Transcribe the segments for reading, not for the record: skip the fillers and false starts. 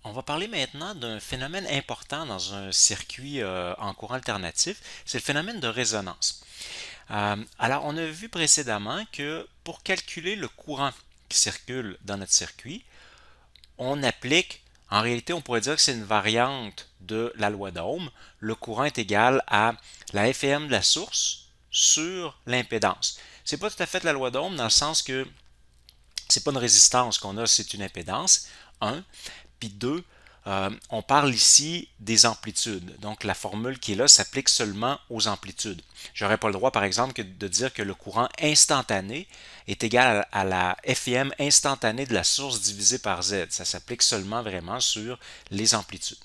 On va parler maintenant d'un phénomène important dans un circuit en courant alternatif, c'est le phénomène de résonance. Alors, on a vu précédemment que pour calculer le courant qui circule dans notre circuit, on applique, en réalité, on pourrait dire que c'est une variante de la loi d'Ohm. Le courant est égal à la FEM de la source sur l'impédance. C'est pas tout à fait la loi d'Ohm dans le sens que c'est pas une résistance qu'on a, c'est une impédance, un. Puis deux, on parle ici des amplitudes. Donc la formule qui est là s'applique seulement aux amplitudes. J'aurais pas le droit, par exemple, de dire que le courant instantané est égal à la FEM instantanée de la source divisée par Z. Ça s'applique seulement vraiment sur les amplitudes.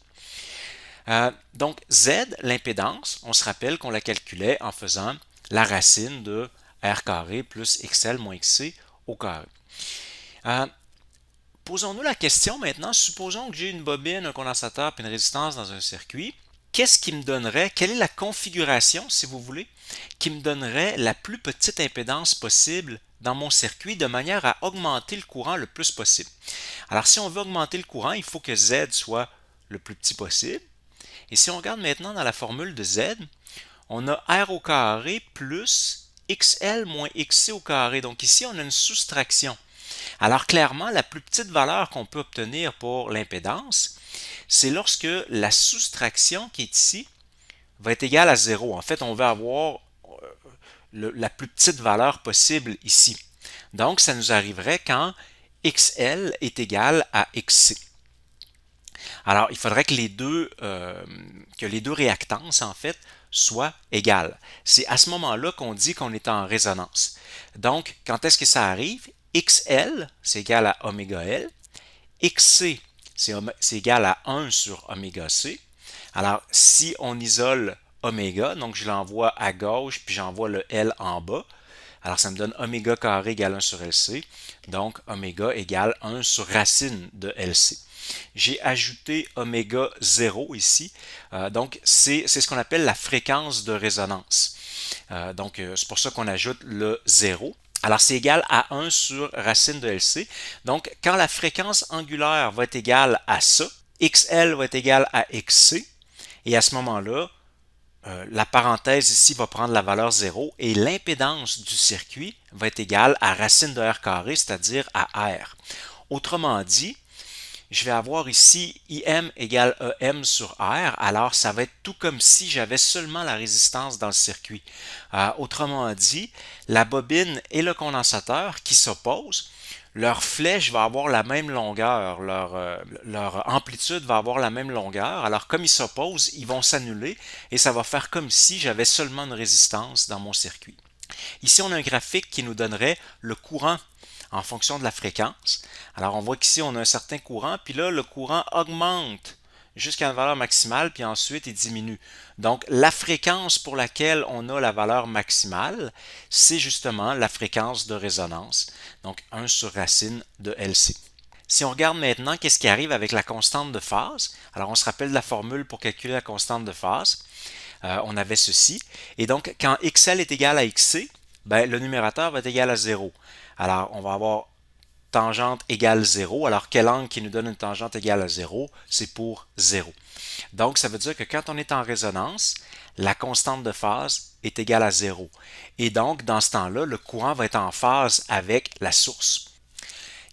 Donc Z, l'impédance, on se rappelle qu'on la calculait en faisant la racine de R carré plus XL moins XC au carré. Posons-nous la question maintenant, supposons que j'ai une bobine, un condensateur et une résistance dans un circuit. Qu'est-ce qui me donnerait, quelle est la configuration, si vous voulez, qui me donnerait la plus petite impédance possible dans mon circuit de manière à augmenter le courant le plus possible? Alors, si on veut augmenter le courant, il faut que Z soit le plus petit possible. Et si on regarde maintenant dans la formule de Z, on a R au carré plus XL moins XC au carré. Donc ici, on a une soustraction. Alors clairement, la plus petite valeur qu'on peut obtenir pour l'impédance, c'est lorsque la soustraction qui est ici va être égale à 0. En fait, on veut avoir la plus petite valeur possible ici. Donc, ça nous arriverait quand XL est égal à XC. Alors, il faudrait que les deux réactances, en fait, soient égales. C'est à ce moment-là qu'on dit qu'on est en résonance. Donc, quand est-ce que ça arrive? XL, c'est égal à oméga L. XC, c'est égal à 1 sur oméga C. Alors, si on isole oméga, donc je l'envoie à gauche, puis j'envoie le L en bas, alors ça me donne oméga carré égale 1 sur LC. Donc, oméga égale 1 sur racine de LC. J'ai ajouté oméga 0 ici. Donc, c'est ce qu'on appelle la fréquence de résonance. Donc, c'est pour ça qu'on ajoute le 0. Alors, c'est égal à 1 sur racine de LC. Donc, quand la fréquence angulaire va être égale à ça, XL va être égal à XC. Et à ce moment-là, la parenthèse ici va prendre la valeur 0 et l'impédance du circuit va être égale à racine de R carré, c'est-à-dire à R. Autrement dit, je vais avoir ici IM égale EM sur R, alors ça va être tout comme si j'avais seulement la résistance dans le circuit. Autrement dit, la bobine et le condensateur qui s'opposent, leur flèche va avoir la même longueur, leur amplitude va avoir la même longueur. Alors comme ils s'opposent, ils vont s'annuler et ça va faire comme si j'avais seulement une résistance dans mon circuit. Ici, on a un graphique qui nous donnerait le courant en fonction de la fréquence. Alors, on voit qu'ici, on a un certain courant, puis là, le courant augmente jusqu'à une valeur maximale, puis ensuite, il diminue. Donc, la fréquence pour laquelle on a la valeur maximale, c'est justement la fréquence de résonance, donc 1 sur racine de LC. Si on regarde maintenant qu'est-ce qui arrive avec la constante de phase, alors on se rappelle de la formule pour calculer la constante de phase. On avait ceci. Et donc, quand XL est égal à XC, ben, le numérateur va être égal à 0. Alors, on va avoir tangente égale 0. Alors, quel angle qui nous donne une tangente égale à 0? C'est pour 0. Donc, ça veut dire que quand on est en résonance, la constante de phase est égale à 0. Et donc, dans ce temps-là, le courant va être en phase avec la source.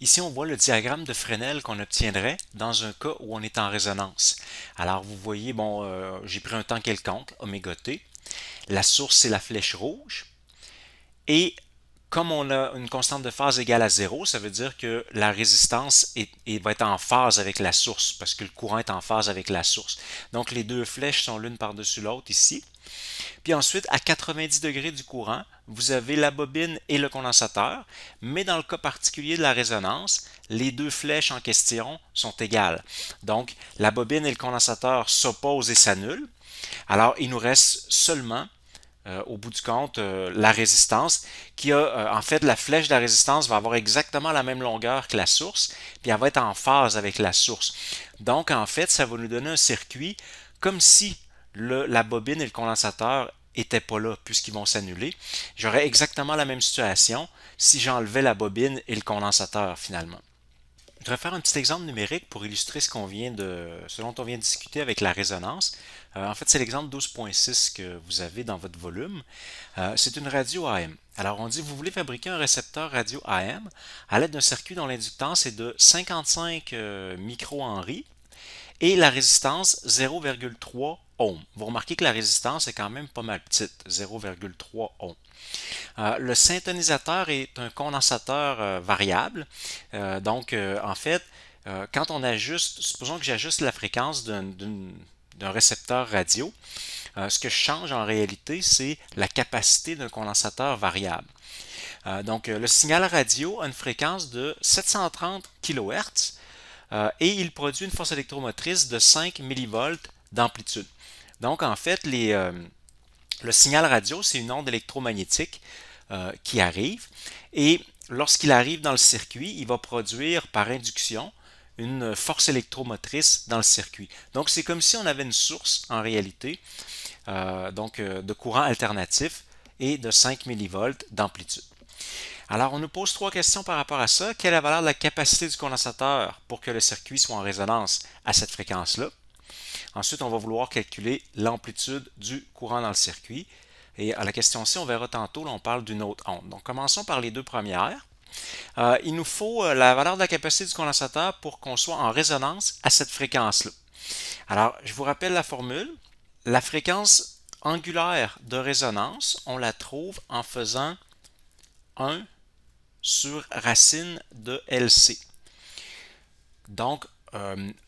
Ici, on voit le diagramme de Fresnel qu'on obtiendrait dans un cas où on est en résonance. Alors, vous voyez, bon, j'ai pris un temps quelconque, oméga t. La source, c'est la flèche rouge. Et comme on a une constante de phase égale à 0, ça veut dire que la résistance va être en phase avec la source, parce que le courant est en phase avec la source. Donc, les deux flèches sont l'une par-dessus l'autre ici. Puis ensuite, à 90 degrés du courant, vous avez la bobine et le condensateur, mais dans le cas particulier de la résonance, les deux flèches en question sont égales. Donc, la bobine et le condensateur s'opposent et s'annulent. Alors, il nous reste seulement, au bout du compte, la résistance, qui a, en fait, la flèche de la résistance va avoir exactement la même longueur que la source, puis elle va être en phase avec la source. Donc, en fait, ça va nous donner un circuit comme si la bobine et le condensateur n'étaient pas là puisqu'ils vont s'annuler. J'aurais exactement la même situation si j'enlevais la bobine et le condensateur finalement. Je voudrais faire un petit exemple numérique pour illustrer ce dont on vient de discuter avec la résonance. En fait, c'est l'exemple 12.6 que vous avez dans votre volume. C'est une radio AM. Alors, on dit, vous voulez fabriquer un récepteur radio AM à l'aide d'un circuit dont l'inductance est de 55 microhenry et la résistance 0,3 ohms. Vous remarquez que la résistance est quand même pas mal petite, 0,3 ohms. Le syntonisateur est un condensateur variable. En fait, quand on ajuste, supposons que j'ajuste la fréquence d'un récepteur radio, ce que je change en réalité, c'est la capacité d'un condensateur variable. Le signal radio a une fréquence de 730 kHz et il produit une force électromotrice de 5 millivolts d'amplitude. Donc, en fait, le signal radio, c'est une onde électromagnétique qui arrive et lorsqu'il arrive dans le circuit, il va produire par induction une force électromotrice dans le circuit. Donc, c'est comme si on avait une source en réalité de courant alternatif et de 5 millivolts d'amplitude. Alors, on nous pose trois questions par rapport à ça. Quelle est la valeur de la capacité du condensateur pour que le circuit soit en résonance à cette fréquence-là? Ensuite, on va vouloir calculer l'amplitude du courant dans le circuit. Et à la question C, on verra tantôt, là, on parle d'une autre onde. Donc, commençons par les deux premières. Il nous faut la valeur de la capacité du condensateur pour qu'on soit en résonance à cette fréquence-là. Alors, je vous rappelle la formule. La fréquence angulaire de résonance, on la trouve en faisant 1 sur racine de LC. Donc,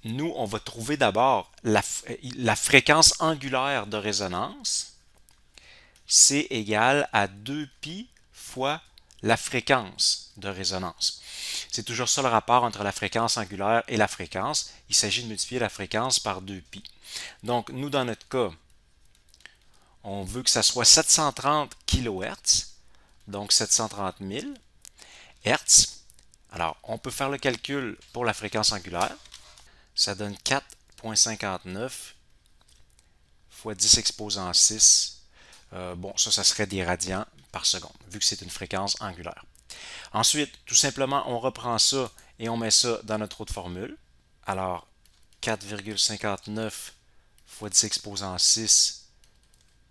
nous, on va trouver d'abord la fréquence angulaire de résonance. C égale à 2π fois la fréquence de résonance. C'est toujours ça le rapport entre la fréquence angulaire et la fréquence. Il s'agit de multiplier la fréquence par 2π. Donc, nous, dans notre cas, on veut que ça soit 730 kHz, donc 730 000 Hz. Alors, on peut faire le calcul pour la fréquence angulaire. Ça donne 4,59 fois 10 exposant 6. Ça serait des radians par seconde, vu que c'est une fréquence angulaire. Ensuite, tout simplement, on reprend ça et on met ça dans notre autre formule. Alors, 4,59 fois 10 exposant 6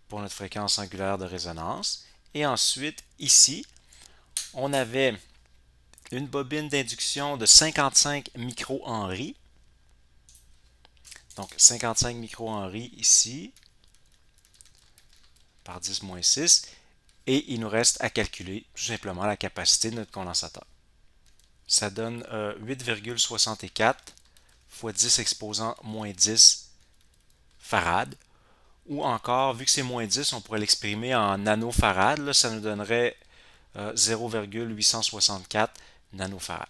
pour notre fréquence angulaire de résonance. Et ensuite, ici, on avait une bobine d'induction de 55 microhenry. Donc, 55 microhenry ici, par 10 moins 6. Et il nous reste à calculer tout simplement la capacité de notre condensateur. Ça donne 8,64 fois 10 exposant moins 10 farad. Ou encore, vu que c'est moins 10, on pourrait l'exprimer en nanofarad. Là, ça nous donnerait 0,864 nanofarad.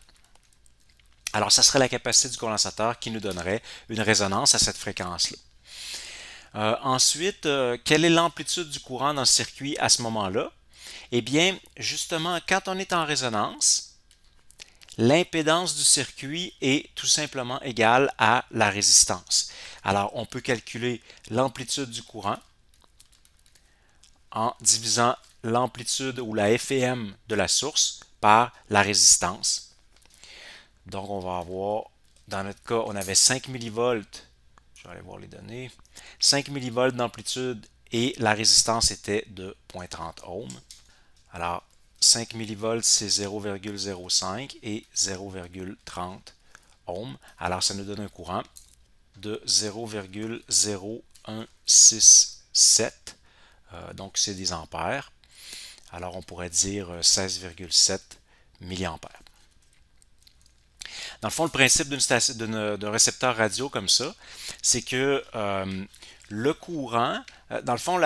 Alors, ça serait la capacité du condensateur qui nous donnerait une résonance à cette fréquence-là. Ensuite, quelle est l'amplitude du courant dans le circuit à ce moment-là? Eh bien, justement, quand on est en résonance, l'impédance du circuit est tout simplement égale à la résistance. Alors, on peut calculer l'amplitude du courant en divisant l'amplitude ou la FEM de la source par la résistance. Donc, on va avoir, dans notre cas, on avait 5 millivolts. Je vais aller voir les données. 5 millivolts d'amplitude et la résistance était de 0,30 ohms. Alors, 5 millivolts, c'est 0,05 et 0,30 ohms. Alors, ça nous donne un courant de 0,0167. Donc, c'est des ampères. Alors, on pourrait dire 16,7 milliampères. Dans le fond, le principe d'un récepteur radio comme ça, c'est que le courant, dans le fond,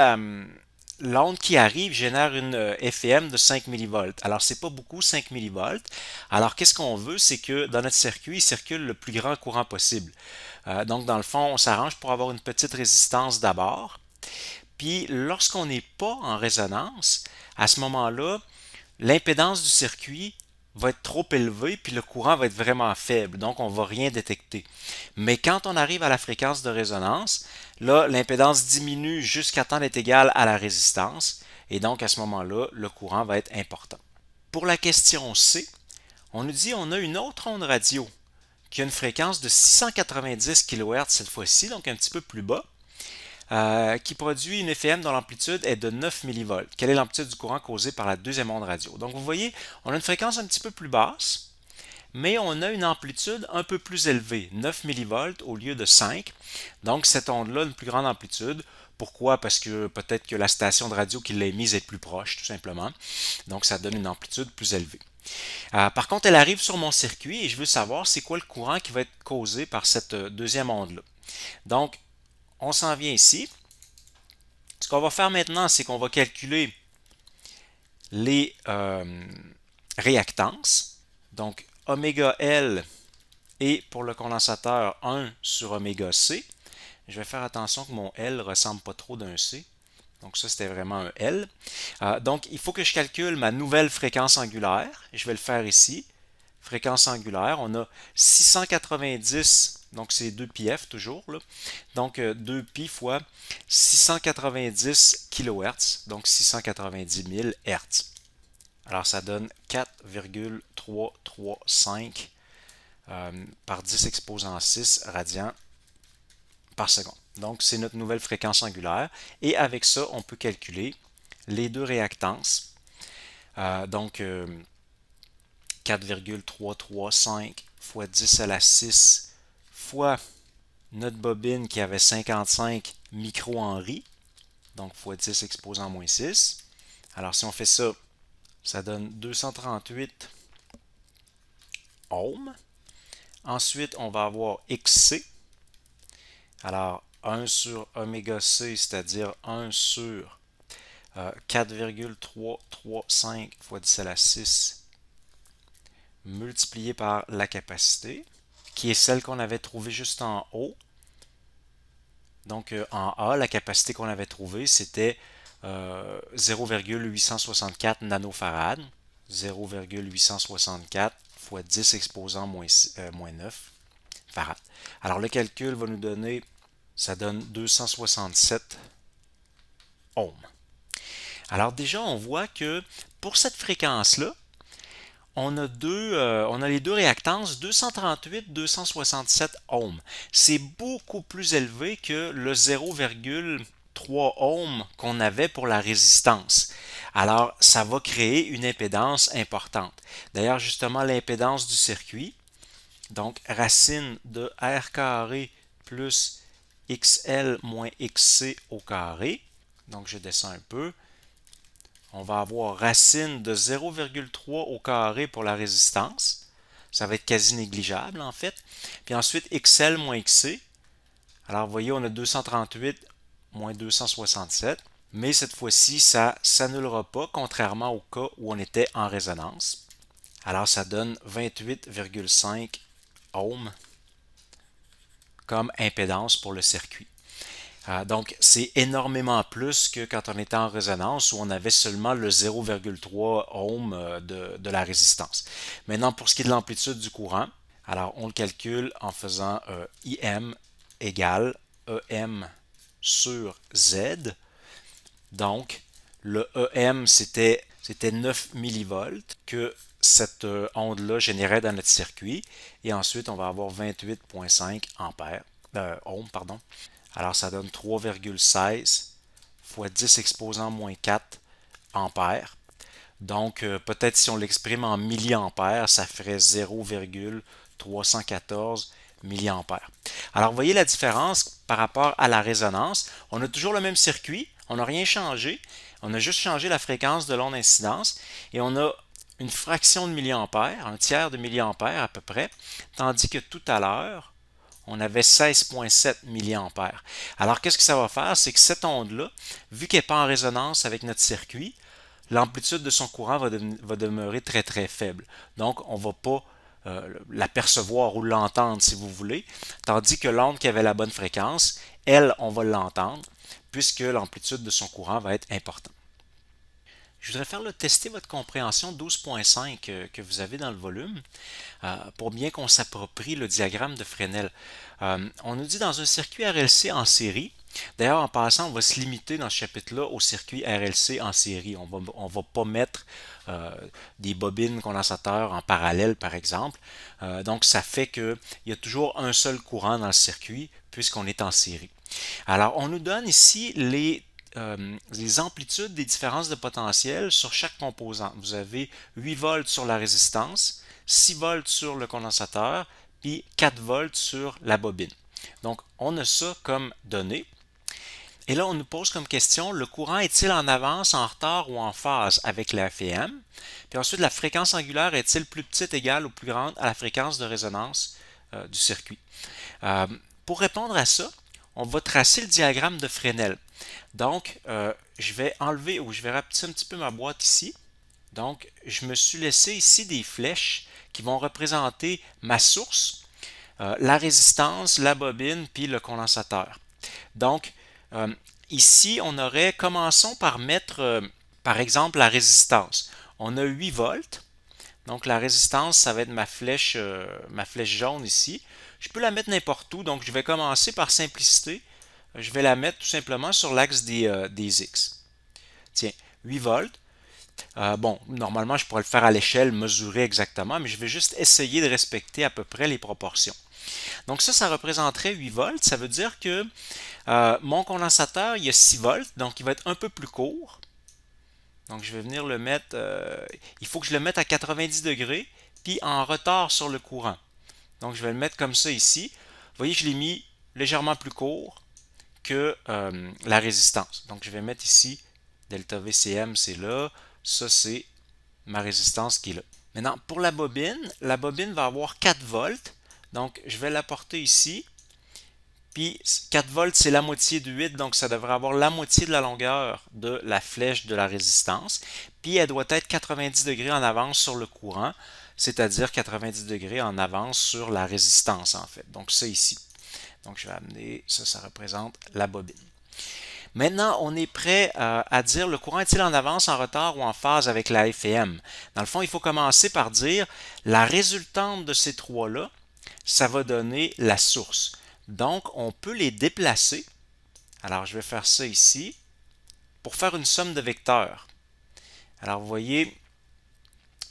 l'onde qui arrive génère une FEM de 5 millivolts. Alors, c'est pas beaucoup, 5 millivolts. Alors, qu'est-ce qu'on veut? C'est que dans notre circuit, il circule le plus grand courant possible. Donc, dans le fond, on s'arrange pour avoir une petite résistance d'abord. Puis, lorsqu'on n'est pas en résonance, à ce moment-là, l'impédance du circuit va être trop élevée, puis le courant va être vraiment faible, donc on ne va rien détecter. Mais quand on arrive à la fréquence de résonance, là, l'impédance diminue jusqu'à temps d'être égale à la résistance, et donc à ce moment-là, le courant va être important. Pour la question C, on nous dit on a une autre onde radio qui a une fréquence de 690 kHz cette fois-ci, donc un petit peu plus bas, qui produit une FM dont l'amplitude est de 9 mV. Quelle est l'amplitude du courant causé par la deuxième onde radio? Donc vous voyez, on a une fréquence un petit peu plus basse, mais on a une amplitude un peu plus élevée, 9 mV au lieu de 5. Donc cette onde-là a une plus grande amplitude. Pourquoi? Parce que peut-être que la station de radio qui l'a émise est plus proche, tout simplement. Donc ça donne une amplitude plus élevée. Par contre, elle arrive sur mon circuit et je veux savoir c'est quoi le courant qui va être causé par cette deuxième onde-là. Donc, on s'en vient ici. Ce qu'on va faire maintenant, c'est qu'on va calculer les réactances. Donc, oméga L et pour le condensateur 1 sur oméga C. Je vais faire attention que mon L ne ressemble pas trop d'un C. Donc ça, c'était vraiment un L. Donc, il faut que je calcule ma nouvelle fréquence angulaire. Et je vais le faire ici. Fréquence angulaire, on a 690, donc c'est 2 πf toujours. Là. Donc 2 pi fois 690 kHz, donc 690 000 Hz. Alors ça donne 4,335 par 10 exposant 6 radians par seconde. Donc, c'est notre nouvelle fréquence angulaire. Et avec ça, on peut calculer les deux réactances. Donc, 4,335 fois 10 à la 6 fois notre bobine qui avait 55 microhenry. Donc, fois 10 exposant moins 6. Alors, si on fait ça, ça donne 238 ohms. Ensuite, on va avoir XC. Alors, 1 sur oméga C, c'est-à-dire 1 sur 4,335 fois 10 à la 6 multiplié par la capacité, qui est celle qu'on avait trouvée juste en haut. Donc, en A, la capacité qu'on avait trouvée, c'était 0,864 nanofarad. 0,864 fois 10 exposant moins 9 farad. Alors, le calcul va nous donner, ça donne 267 ohms. Alors déjà, on voit que pour cette fréquence-là, on a les deux réactances 238, 267 ohms. C'est beaucoup plus élevé que le 0,3 ohms qu'on avait pour la résistance. Alors, ça va créer une impédance importante. D'ailleurs, justement, l'impédance du circuit, donc racine de R carré plus XL moins XC au carré. Donc, je descends un peu. On va avoir racine de 0,3 au carré pour la résistance. Ça va être quasi négligeable, en fait. Puis ensuite, XL moins XC. Alors, vous voyez, on a 238 moins 267. Mais cette fois-ci, ça ne s'annulera pas, contrairement au cas où on était en résonance. Alors, ça donne 28,5 ohms comme impédance pour le circuit. Donc, c'est énormément plus que quand on était en résonance où on avait seulement le 0,3 ohm de la résistance. Maintenant, pour ce qui est de l'amplitude du courant, alors on le calcule en faisant IM égale EM sur Z. Donc, le EM, c'était 9 millivolts que cette onde-là générait dans notre circuit. Et ensuite, on va avoir 28,5 ohms, pardon. Alors, ça donne 3,16 fois 10 exposant moins 4 ampères. Donc, peut-être si on l'exprime en milliampères, ça ferait 0,314 milliampères. Alors, vous voyez la différence par rapport à la résonance. On a toujours le même circuit, on n'a rien changé. On a juste changé la fréquence de l'onde d'incidence et on a une fraction de milliampère, un tiers de milliampère à peu près, tandis que tout à l'heure, on avait 16,7 milliampères. Alors, qu'est-ce que ça va faire? C'est que cette onde-là, vu qu'elle n'est pas en résonance avec notre circuit, l'amplitude de son courant va demeurer très très faible. Donc, on ne va pas l'apercevoir ou l'entendre si vous voulez, tandis que l'onde qui avait la bonne fréquence, elle, on va l'entendre, puisque l'amplitude de son courant va être importante. Je voudrais faire tester votre compréhension 12.5 que vous avez dans le volume pour bien qu'on s'approprie le diagramme de Fresnel. On nous dit dans un circuit RLC en série, D'ailleurs, en passant, on va se limiter dans ce chapitre-là au circuit RLC en série. On va pas mettre euh, des bobines condensateurs en parallèle, par exemple. Donc, ça fait qu'il y a toujours un seul courant dans le circuit puisqu'on est en série. Alors, on nous donne ici les amplitudes des différences de potentiel sur chaque composant. Vous avez 8 volts sur la résistance, 6 volts sur le condensateur, puis 4 volts sur la bobine. Donc, on a ça comme données. Et là, on nous pose comme question, le courant est-il en avance, en retard ou en phase avec la FM? Puis ensuite, la fréquence angulaire est-il plus petite, égale ou plus grande à la fréquence de résonance du circuit? Euh, pour répondre à ça, on va tracer le diagramme de Fresnel. Donc, je vais enlever ou je vais rapetisser un petit peu ma boîte ici. Donc, je me suis laissé ici des flèches qui vont représenter ma source, la résistance, la bobine, puis le condensateur. Donc, ici, commençons par mettre, par exemple, la résistance. On a 8 volts. Donc, la résistance, ça va être ma flèche jaune ici. Je peux la mettre n'importe où. Donc, je vais commencer par simplicité. Je vais la mettre tout simplement sur l'axe des X. Tiens, 8 volts. Bon, normalement, je pourrais le faire à l'échelle, mesurer exactement, mais je vais juste essayer de respecter à peu près les proportions. Donc ça représenterait 8 volts. Ça veut dire que mon condensateur, il y a 6 volts, donc il va être un peu plus court. Donc je vais venir le mettre, il faut que je le mette à 90 degrés, puis en retard sur le courant. Donc je vais le mettre comme ça ici. Vous voyez, je l'ai mis légèrement plus court que la résistance. Donc je vais mettre ici delta VCM, c'est là. Ça, c'est ma résistance qui est là. Maintenant, pour la bobine va avoir 4 volts. Donc je vais la porter ici. Puis 4 volts, c'est la moitié de 8, donc ça devrait avoir la moitié de la longueur de la flèche de la résistance. Puis elle doit être 90 degrés en avance sur le courant, c'est-à-dire 90 degrés en avance sur la résistance en fait. Donc ça ici. Donc je vais amener, ça représente la bobine. Maintenant, on est prêt à dire le courant est-il en avance, en retard ou en phase avec la FM. Dans le fond, il faut commencer par dire la résultante de ces trois-là, ça va donner la source. Donc, on peut les déplacer. Alors, je vais faire ça ici pour faire une somme de vecteurs. Alors, vous voyez,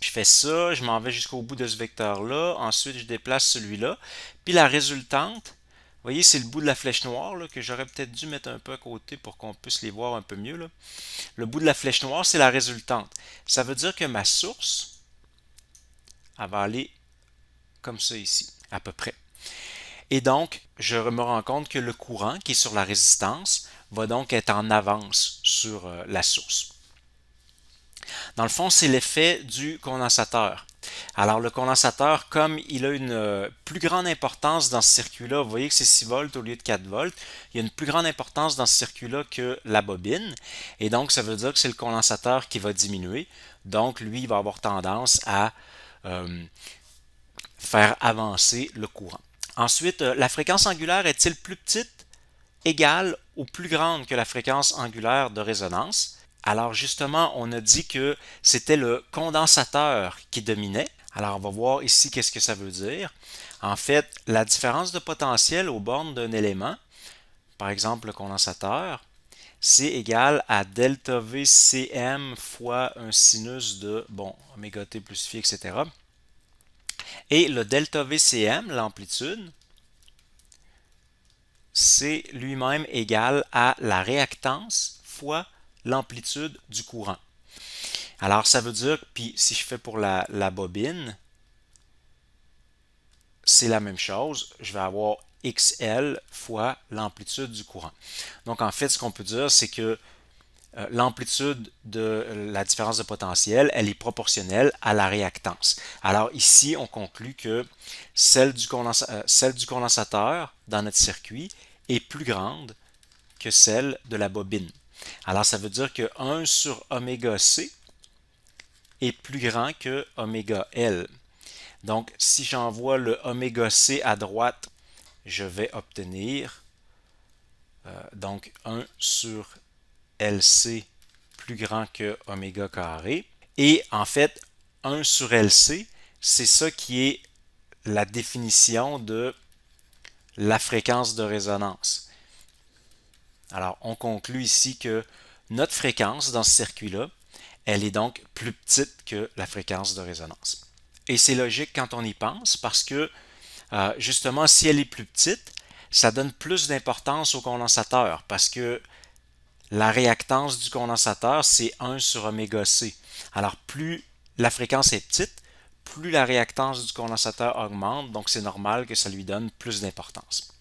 je fais ça, je m'en vais jusqu'au bout de ce vecteur-là. Ensuite, je déplace celui-là. Puis la résultante, vous voyez, c'est le bout de la flèche noire là, que j'aurais peut-être dû mettre un peu à côté pour qu'on puisse les voir un peu mieux. Là. Le bout de la flèche noire, c'est la résultante. Ça veut dire que ma source, elle va aller comme ça ici, à peu près. Et donc, je me rends compte que le courant qui est sur la résistance va donc être en avance sur la source. Dans le fond, c'est l'effet du condensateur. Alors, le condensateur, comme il a une plus grande importance dans ce circuit-là, vous voyez que c'est 6 volts au lieu de 4 volts, il y a une plus grande importance dans ce circuit-là que la bobine. Et donc, ça veut dire que c'est le condensateur qui va diminuer. Donc, lui, il va avoir tendance à faire avancer le courant. Ensuite, la fréquence angulaire est-il plus petite, égale ou plus grande que la fréquence angulaire de résonance? Alors justement, on a dit que c'était le condensateur qui dominait. Alors on va voir ici qu'est-ce que ça veut dire. En fait, la différence de potentiel aux bornes d'un élément, par exemple le condensateur, c'est égal à delta VCM fois un sinus de, bon, oméga t plus phi, etc. Et le delta VCM, l'amplitude, c'est lui-même égal à la réactance fois l'amplitude du courant. Alors, ça veut dire, puis si je fais pour la bobine, c'est la même chose. Je vais avoir XL fois l'amplitude du courant. Donc, en fait, ce qu'on peut dire, c'est que l'amplitude de la différence de potentiel, elle est proportionnelle à la réactance. Alors ici, on conclut que celle du condensateur dans notre circuit est plus grande que celle de la bobine. Alors ça veut dire que 1 sur oméga C est plus grand que oméga L. Donc si j'envoie le oméga C à droite, je vais obtenir donc 1 sur LC plus grand que oméga carré. Et en fait, 1 sur LC, c'est ça qui est la définition de la fréquence de résonance. Alors, on conclut ici que notre fréquence dans ce circuit-là, elle est donc plus petite que la fréquence de résonance. Et c'est logique quand on y pense parce que, justement, si elle est plus petite, ça donne plus d'importance au condensateur parce que la réactance du condensateur, c'est 1 sur oméga C. Alors, plus la fréquence est petite, plus la réactance du condensateur augmente, donc c'est normal que ça lui donne plus d'importance.